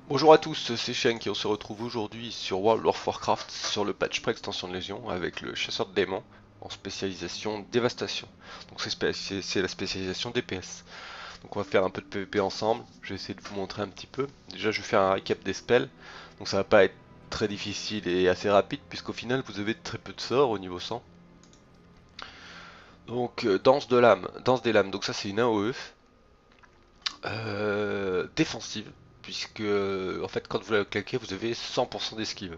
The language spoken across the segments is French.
Bonjour à tous, c'est Shen qui on se retrouve aujourd'hui sur World of Warcraft sur le patch pré-extension de Légion avec le chasseur de démons en spécialisation dévastation. Donc c'est la spécialisation DPS. Donc on va faire un peu de PvP ensemble, je vais essayer de vous montrer un petit peu. Déjà je vais faire un récap des spells, donc ça va pas être très difficile et assez rapide puisqu'au final vous avez très peu de sorts au niveau 100. Donc danse des lames, donc ça c'est une AOE. Défensive, puisque en fait quand vous la claquez vous avez 100% d'esquive.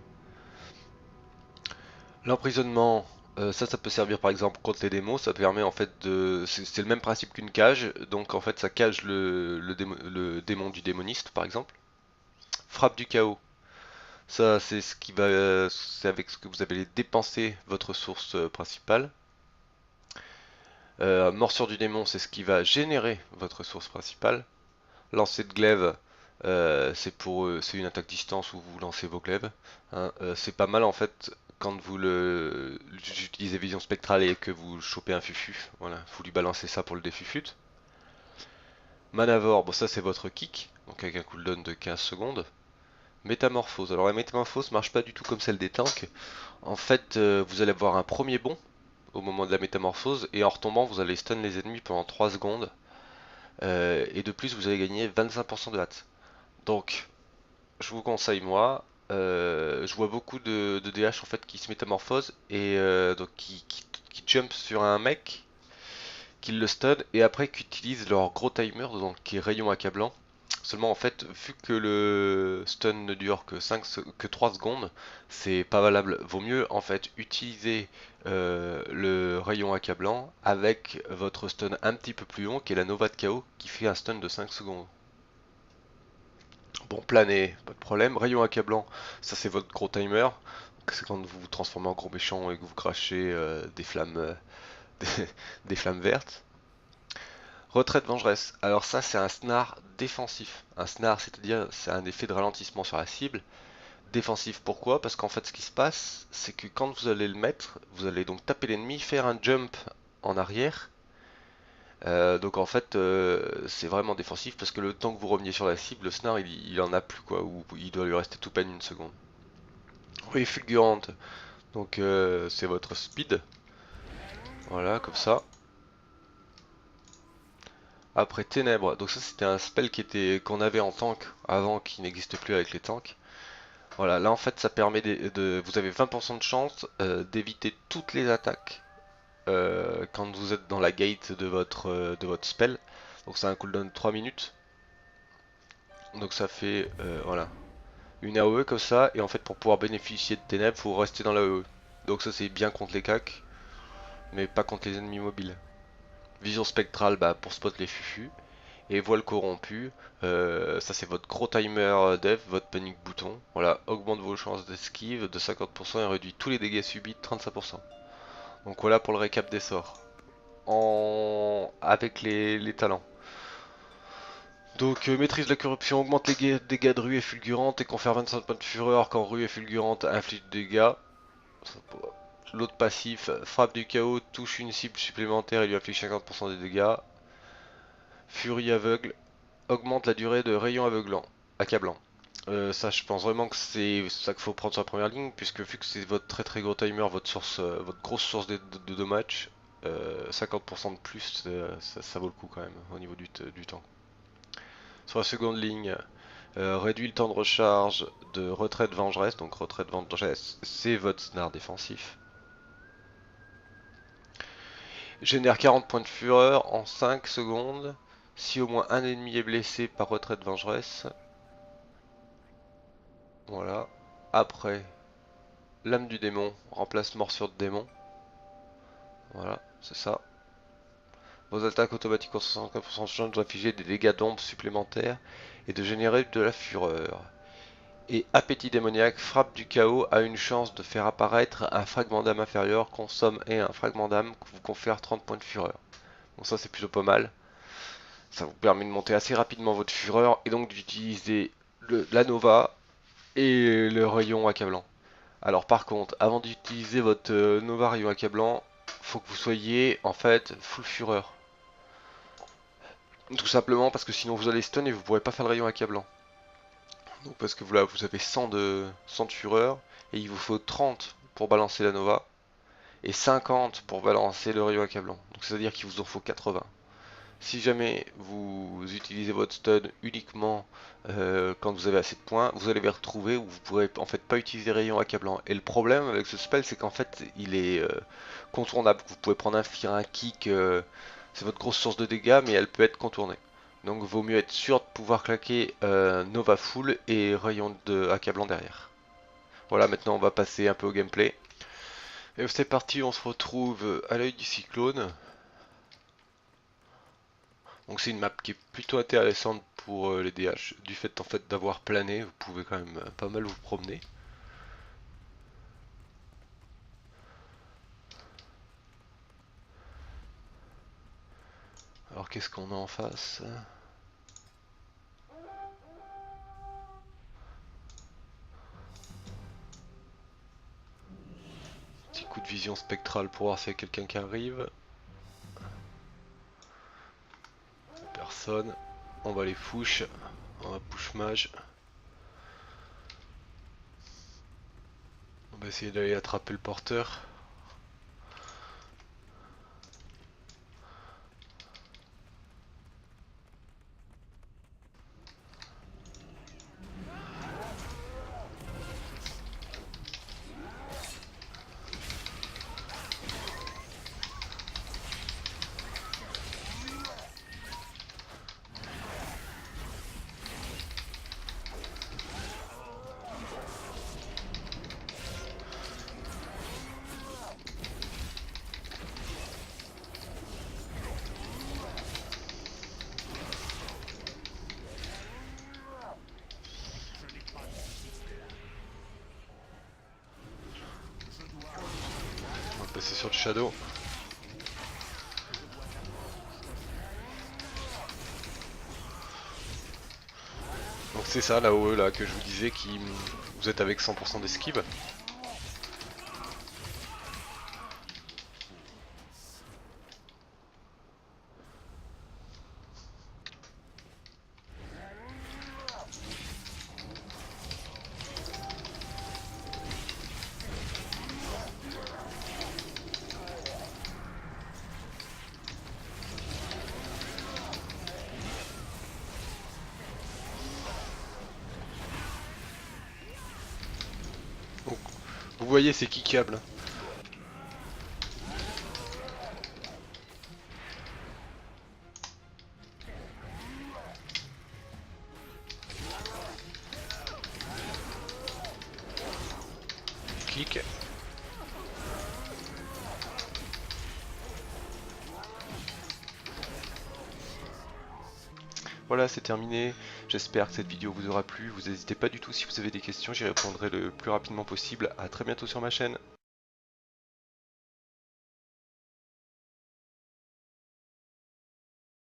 L'emprisonnement, ça peut servir par exemple contre les démons, ça permet en fait de... C'est le même principe qu'une cage, donc en fait ça cage le démon du démoniste par exemple. Frappe du chaos, ça c'est ce qui va... c'est avec ce que vous allez dépenser votre source principale. Morsure du démon, c'est ce qui va générer votre source principale. Lancer de glaive, c'est une attaque distance où vous lancez vos glaives. Hein. C'est pas mal en fait quand utilisez vision spectrale et que vous chopez un fufu. Voilà, faut lui balancer ça pour le défufute. Manavore, bon ça c'est votre kick, donc avec un cooldown de 15 secondes. Métamorphose, alors la métamorphose marche pas du tout comme celle des tanks. En fait, vous allez avoir un premier bond au moment de la métamorphose et en retombant vous allez stun les ennemis pendant 3 secondes. Et de plus vous allez gagner 25% de hâte. Donc je vous conseille moi, je vois beaucoup de DH en fait qui se métamorphosent et donc qui jump sur un mec, qui le stun et après qui utilisent leur gros timer donc qui est rayon accablant. Seulement en fait vu que le stun ne dure que 3 secondes, c'est pas valable. Vaut mieux en fait utiliser le rayon accablant avec votre stun un petit peu plus long qui est la Nova de chaos qui fait un stun de 5 secondes. Bon, planer, pas de problème. Rayon accablant, ça c'est votre gros timer. C'est quand vous vous transformez en gros méchant et que vous crachez des flammes, des, des flammes vertes. Retraite vengeresse. Alors ça c'est un snare défensif. Un snare, c'est-à-dire c'est un effet de ralentissement sur la cible. Défensif pourquoi? Parce qu'en fait ce qui se passe, c'est que quand vous allez le mettre, vous allez donc taper l'ennemi, faire un jump en arrière. Donc en fait c'est vraiment défensif parce que le temps que vous reveniez sur la cible, le snare il en a plus quoi, ou il doit lui rester tout peine une seconde. Oui, fulgurante, donc c'est votre speed, voilà comme ça. Après ténèbres, donc ça c'était un spell qu'on avait en tank avant qui n'existe plus avec les tanks. Voilà, là en fait ça permet vous avez 20% de chance d'éviter toutes les attaques quand vous êtes dans la gate de votre spell. Donc c'est un cooldown de 3 minutes. Donc ça fait voilà, une AOE comme ça, et en fait pour pouvoir bénéficier de ténèbres, faut rester dans l'AOE. Donc ça c'est bien contre les cacs, mais pas contre les ennemis mobiles. Vision spectrale bah, pour spot les fufus. Et voile corrompu, ça c'est votre gros timer dev, votre panic bouton. Voilà, augmente vos chances d'esquive de 50% et réduit tous les dégâts subis de 35%. Donc voilà pour le récap des sorts. Avec les talents. Donc maîtrise de la corruption, augmente les dégâts de rue et fulgurante et confère 25 points de fureur quand rue et fulgurante inflige de dégâts. L'autre passif, frappe du chaos, touche une cible supplémentaire et lui inflige 50% des dégâts. Furie aveugle, augmente la durée de rayon aveuglant, accablant. Ça, je pense vraiment que c'est ça qu'il faut prendre sur la première ligne, puisque vu que c'est votre très très gros timer, votre grosse source de dommages, 50% de plus, ça vaut le coup quand même au niveau du temps. Sur la seconde ligne, réduit le temps de recharge de retraite vengeresse, donc retraite vengeresse, c'est votre snare défensif. Génère 40 points de fureur en 5 secondes si au moins un ennemi est blessé par retraite vengeresse. Voilà. Après, lame du démon remplace morsure de démon. Voilà, c'est ça. Vos attaques automatiques ont 65% de chance d'infliger des dégâts d'ombre supplémentaires et de générer de la fureur. Et appétit démoniaque, frappe du chaos a une chance de faire apparaître un fragment d'âme inférieur, consomme et un fragment d'âme vous confère 30 points de fureur. Bon ça c'est plutôt pas mal. Ça vous permet de monter assez rapidement votre fureur et donc d'utiliser la Nova et le rayon accablant. Alors par contre, avant d'utiliser votre Nova rayon accablant, faut que vous soyez en fait full fureur. Tout simplement parce que sinon vous allez stun et vous pourrez pas faire le rayon accablant. Donc parce que voilà, vous avez 100 de fureur, et il vous faut 30 pour balancer la Nova, et 50 pour balancer le rayon accablant. Donc c'est-à-dire qu'il vous en faut 80. Si jamais vous utilisez votre stun uniquement quand vous avez assez de points, vous allez les retrouver où vous pourrez en fait pas utiliser rayon accablant. Et le problème avec ce spell, c'est qu'en fait il est contournable. Vous pouvez prendre un kick, c'est votre grosse source de dégâts, mais elle peut être contournée. Donc vaut mieux être sûr de pouvoir claquer Nova full et rayon de accablant derrière. Voilà, maintenant on va passer un peu au gameplay. Et c'est parti, on se retrouve à l'œil du cyclone. Donc c'est une map qui est plutôt intéressante pour les DH, du fait en fait d'avoir plané, vous pouvez quand même pas mal vous promener. Alors qu'est-ce qu'on a en face? Petit coup de vision spectrale pour voir s'il y a quelqu'un qui arrive. Personne. On va les push. On va push mage. On va essayer d'aller attraper le porteur. On va passer sur le shadow. Donc c'est ça là-haut là que je vous disais qui vous êtes avec 100% d'esquive. Donc, vous voyez c'est kickable. Kick. Voilà, c'est terminé. J'espère que cette vidéo vous aura plu. Vous n'hésitez pas du tout si vous avez des questions, j'y répondrai le plus rapidement possible. A très bientôt sur ma chaîne.